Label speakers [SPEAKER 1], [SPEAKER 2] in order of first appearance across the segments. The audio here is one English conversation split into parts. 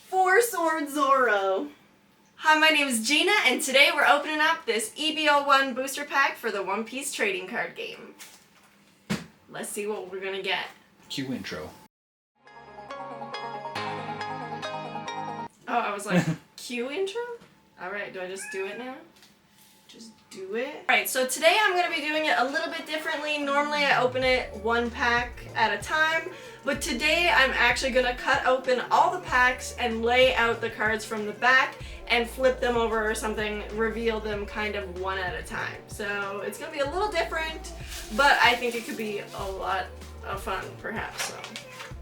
[SPEAKER 1] Four Sword Zoro. Hi, my name is Gina, and today we're opening up this EBO1 booster pack for the One Piece trading card game. Let's see what we're gonna get.
[SPEAKER 2] Cue intro.
[SPEAKER 1] Oh, I was like, cue intro? Alright, do I just do it now? Just do it. Alright, so today I'm going to be doing it a little bit differently. Normally I open it one pack at a time, but today I'm actually going to cut open all the packs and lay out the cards from the back and flip them over or something, reveal them kind of one at a time. So it's going to be a little different, but I think it could be a lot of fun perhaps. So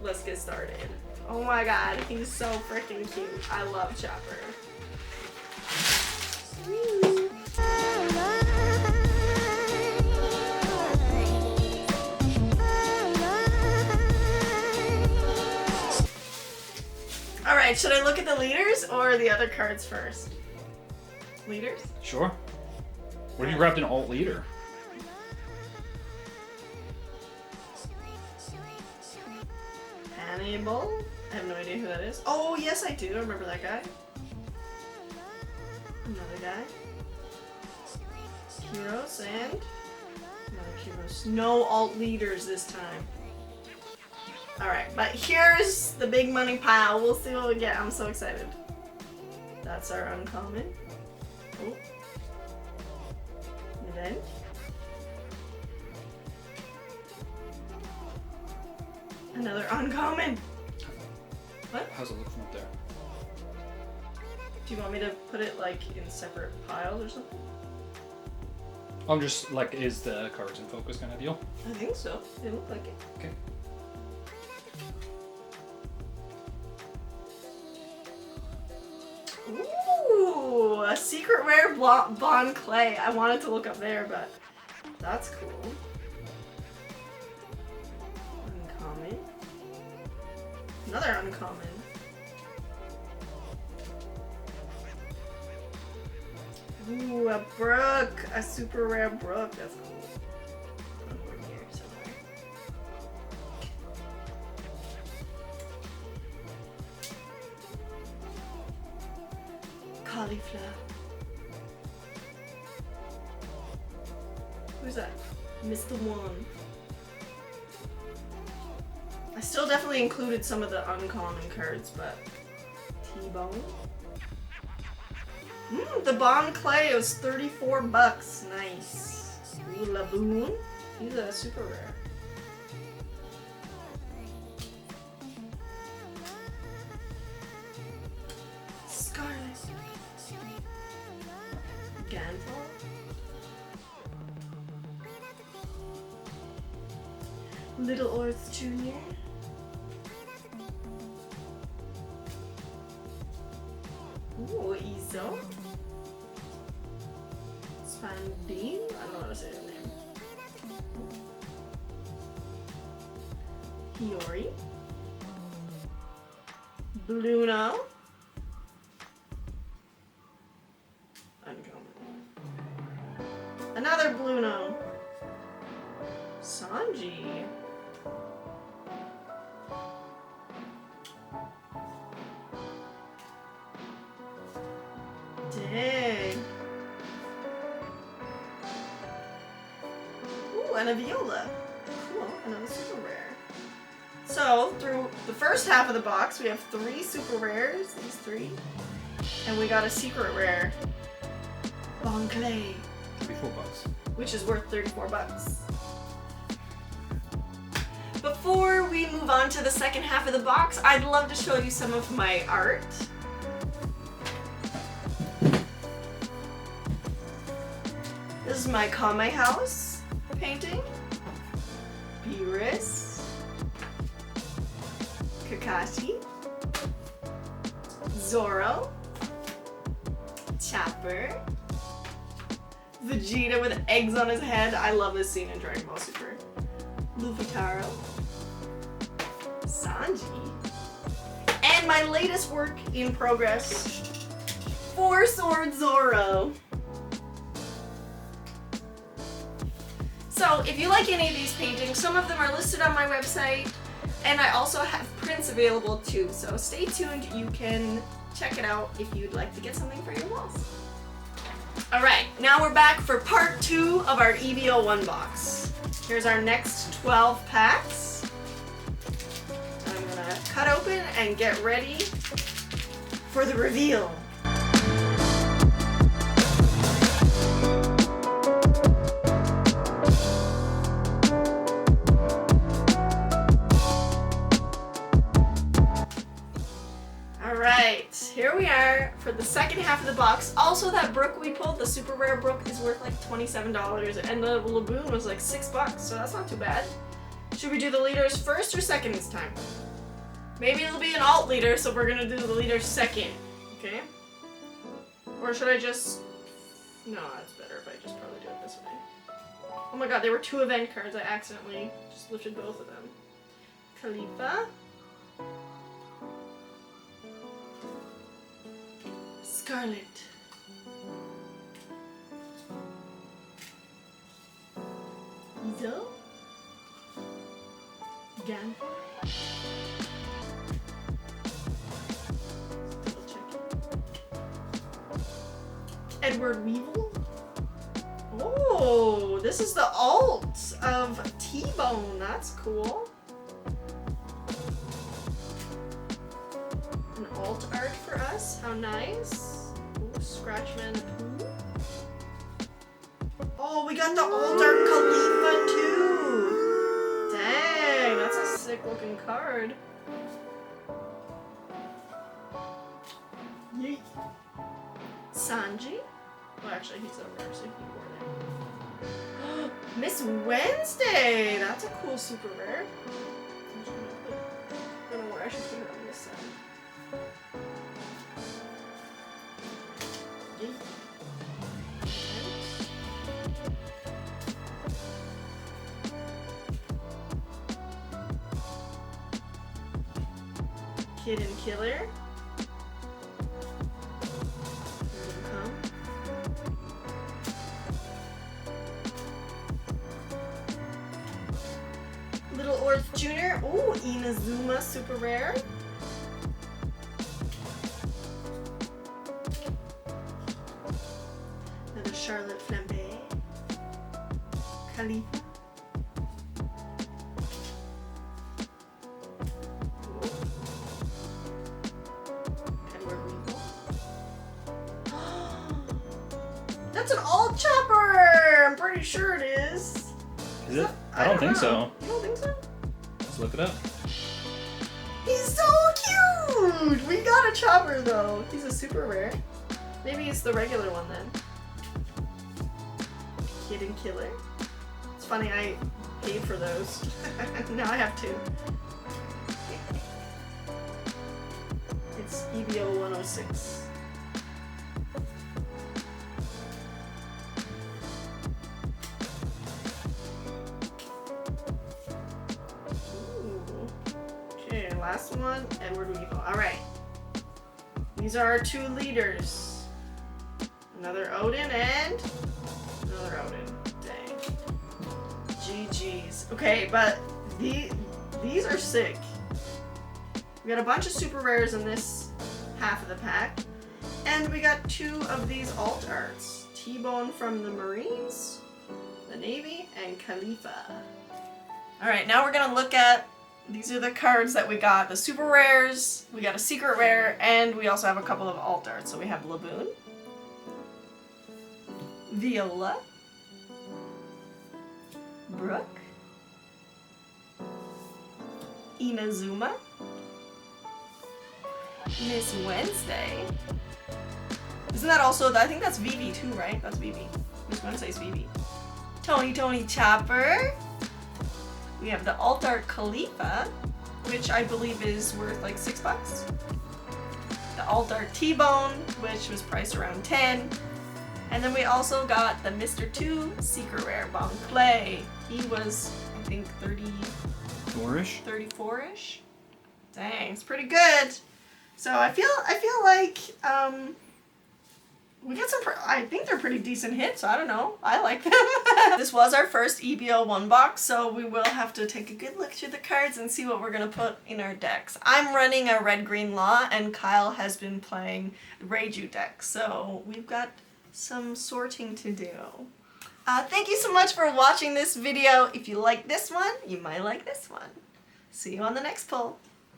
[SPEAKER 1] let's get started. Oh my god, he's so freaking cute. I love Chopper. Alright, should I look at the leaders or the other cards first? Leaders?
[SPEAKER 2] Sure. What are you wrapped in alt leader?
[SPEAKER 1] Hannibal? I have no idea who that is. Oh, yes I do. I remember that guy. Another guy. Heroes and... another heroes. No alt leaders this time. Alright, but here's the big money pile. We'll see what we get. I'm so excited. That's our uncommon. Oh. Event. Another uncommon. What?
[SPEAKER 2] How's it look from up there?
[SPEAKER 1] Do you want me to put it like in separate piles or something?
[SPEAKER 2] I'm just like, is the cards in focus kind of deal?
[SPEAKER 1] I think so. They look like it.
[SPEAKER 2] Okay.
[SPEAKER 1] Ooh, a secret rare Bond Clay. I wanted to look up there, but that's cool. Uncommon. Another uncommon. Ooh, a Brook. A super rare Brook. That's cool. Put one here somewhere. Cauliflower. Who's that? Mr. One. I still definitely included some of the uncommon cards, but T-Bone. The Bond Clay was $34. Nice. Ooh, Laboon. He's a super rare. Scarlet. Ganfall. Little Orth Jr. Ooh, Iso. Spandine? I don't know how to say his name. Hiyori. Bluno. Uncommon. Another Bluno. Sanji. Dang. Ooh, and a Viola. Cool, another super rare. So, through the first half of the box, we have 3 super rares, these 3. And we got a secret rare. Bon Clay.
[SPEAKER 2] $34.
[SPEAKER 1] Which is worth $34. Before we move on to the second half of the box, I'd love to show you some of my art. This is my Kame House painting. Beerus. Kakashi. Zoro. Chopper. Vegeta with eggs on his head. I love this scene in Dragon Ball Super. Luffy-Taro. Sanji. And my latest work in progress, Four Sword Zoro. So if you like any of these paintings, some of them are listed on my website. And I also have prints available too, so stay tuned. You can check it out if you'd like to get something for your walls. Alright, now we're back for part 2 of our EVO1 box. Here's our next 12 packs. I'm gonna cut open and get ready for the reveal. Alright, here we are for the second half of the box. Also, that Brook we pulled, the super rare Brook, is worth like $27, and the Laboon was like $6, so that's not too bad. Should we do the leaders first or second this time? Maybe it'll be an alt leader, so we're gonna do the leaders second, okay? Or should I just... No, it's better if I just probably do it this way. Oh my god, there were 2 event cards. I accidentally just lifted both of them. Khalifa. Scarlet. Izo. Gan. Double check. Edward Weevil. Oh, this is the alt of T-Bone. That's cool. An alt art for us. How nice. Ooh, Scratchman Pooh. Oh, we got the alt art Khalifa too. Dang, that's a sick looking card. Yeet. Sanji. Well, actually, he's over there, so he can go there. Miss Wednesday! That's a cool super rare. I don't know where I should put her on this side. Kid and Killer. Little Orth Jr. Ooh, Inazuma super rare. Another Charlotte Flambe. Khalifa. Edward Weevil. That's an alt chopper! I'm pretty sure it is.
[SPEAKER 2] Is it? I don't think so.
[SPEAKER 1] You don't think so?
[SPEAKER 2] Let's look it up.
[SPEAKER 1] He's so cute! We got a chopper though. He's a super rare. Maybe it's the regular one then. Kid and Killer. It's funny, I paid for those. Now I have 2. It's EVO 106. Last one, Edward Weevil. Alright. These are our 2 leaders. Another Odin and another Odin. Dang. GG's. Okay, but these are sick. We got a bunch of super rares in this half of the pack. And we got 2 of these alt arts. T-Bone from the Marines, the Navy, and Khalifa. Alright, now we're gonna look at these are the cards that we got. The super rares, we got a secret rare, and we also have a couple of alt arts. So we have Laboon, Viola, Brook, Inazuma, Miss Wednesday. Isn't that also, I think that's Vivi too, right? That's Vivi. Miss Wednesday's Vivi. Tony Chopper. We have the alt art Khalifa, which I believe is worth like $6. The alt art T-Bone, which was priced around 10. And then we also got the Mr. 2 secret rare Bon Clay. He was, I think,
[SPEAKER 2] 34-ish.
[SPEAKER 1] 34-ish. Dang, it's pretty good. So I feel like We got some, I think they're pretty decent hits. I don't know. I like them. This was our first EBO1 box, so we will have to take a good look through the cards and see what we're going to put in our decks. I'm running a red-green law, and Kyle has been playing the Reiju deck, so we've got some sorting to do. Thank you so much for watching this video. If you like this one, you might like this one. See you on the next pull.